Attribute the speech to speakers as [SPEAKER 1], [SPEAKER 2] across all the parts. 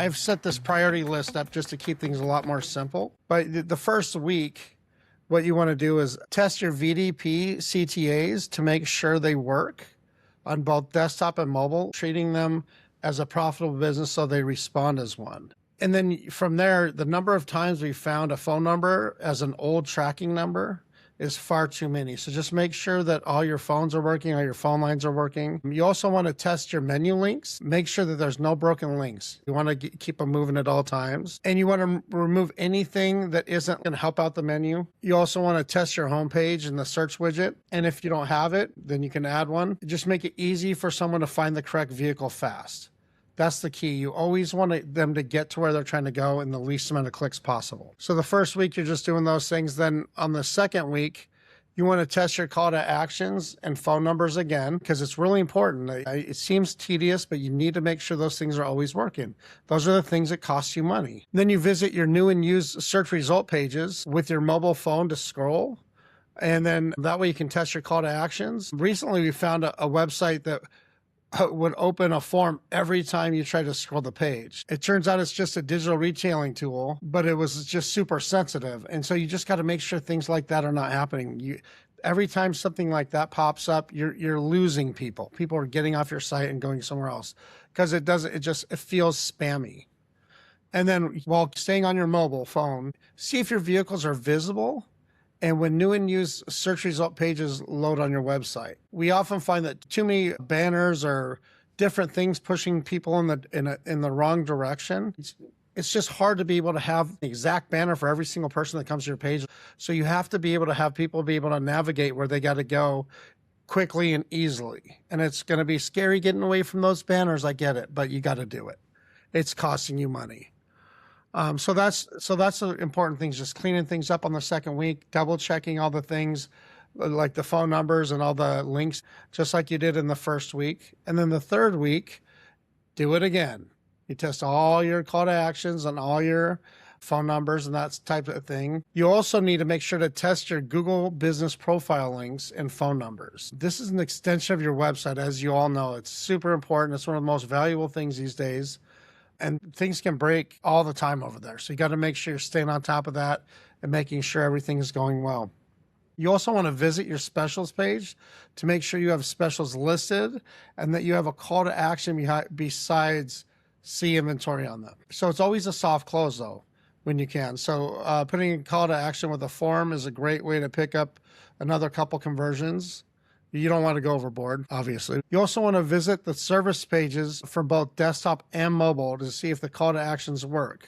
[SPEAKER 1] I've set this priority list up just to keep things a lot more simple. But the first week, what you want to do is test your VDP CTAs to make sure they work on both desktop and mobile, treating them as a profitable business so they respond as one. And then from there, the number of times we found a phone number as an old tracking number is far too many. So just make sure that all your phones are working, all your phone lines are working. You also want to test your menu links. Make sure that there's no broken links. You want to keep them moving at all times. And you want to remove anything that isn't going to help out the menu. You also want to test your homepage and the search widget. And if you don't have it, then you can add one. Just make it easy for someone to find the correct vehicle fast. That's the key. You always want them to get to where they're trying to go in the least amount of clicks possible. So the first week, you're just doing those things. Then on the second week, you want to test your call to actions and phone numbers again, because it's really important. It seems tedious, but you need to make sure those things are always working. Those are the things that cost you money. Then you visit your new and used search result pages with your mobile phone to scroll. And then that way you can test your call to actions. Recently, we found a website that would open a form every time you try to scroll the page. It turns out it's just a digital retailing tool, but it was just super sensitive. And so you just got to make sure things like that are not happening. Every time something like that pops up, you're losing people. People are getting off your site and going somewhere else because it feels spammy. And then while staying on your mobile phone, see if your vehicles are visible and when new and used search result pages load on your website. We often find that too many banners or different things pushing people in the wrong direction. It's just hard to be able to have the exact banner for every single person that comes to your page. So you have to be able to have people be able to navigate where they got to go quickly and easily. And it's going to be scary getting away from those banners. I get it, but you got to do it. It's costing you money. So that's the important things, just cleaning things up on the second week, double checking all the things like the phone numbers and all the links, just like you did in the first week. And then the third week, do it again. You test all your call to actions and all your phone numbers and that type of thing. You also need to make sure to test your Google business profile links and phone numbers. This is an extension of your website. As you all know, it's super important. It's one of the most valuable things these days. And things can break all the time over there. So you got to make sure you're staying on top of that and making sure everything is going well. You also want to visit your specials page to make sure you have specials listed and that you have a call to action besides see inventory on them. So it's always a soft close though, when you can. So putting a call to action with a form is a great way to pick up another couple conversions. You don't want to go overboard, obviously. You also want to visit the service pages for both desktop and mobile to see if the call to actions work.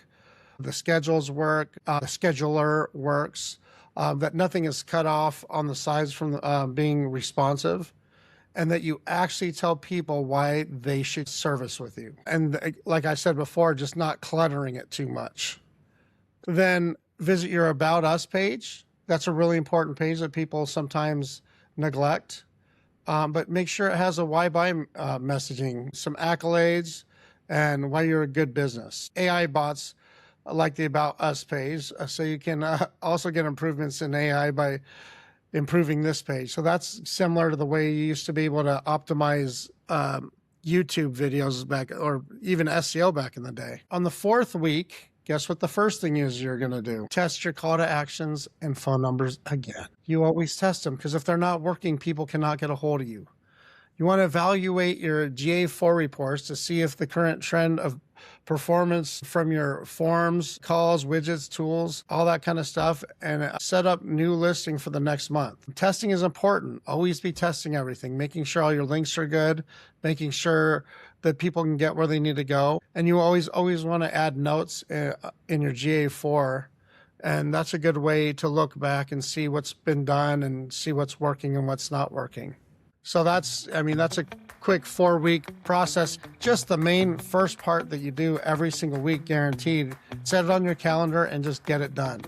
[SPEAKER 1] The schedules work, the scheduler works, that nothing is cut off on the sides from being responsive, and that you actually tell people why they should service with you. And like I said before, just not cluttering it too much. Then visit your About Us page. That's a really important page that people sometimes neglect. But make sure it has a why buy messaging, some accolades, and why you're a good business. AI bots like the About Us page, so you can also get improvements in AI by improving this page. So that's similar to the way you used to be able to optimize YouTube videos back, or even SEO back in the day. On the fourth week, guess what the first thing is you're going to do? Test your call to actions and phone numbers again. You always test them because if they're not working, people cannot get a hold of you. You want to evaluate your GA4 reports to see if the current trend of performance from your forms, calls, widgets, tools, all that kind of stuff, and set up new listing for the next month. Testing is important. Always be testing everything, making sure all your links are good, making sure that people can get where they need to go. And you always want to add notes in your GA4. And that's a good way to look back and see what's been done and see what's working and what's not working. So that's a quick 4-week process. Just the main first part that you do every single week, guaranteed. Set it on your calendar and just get it done.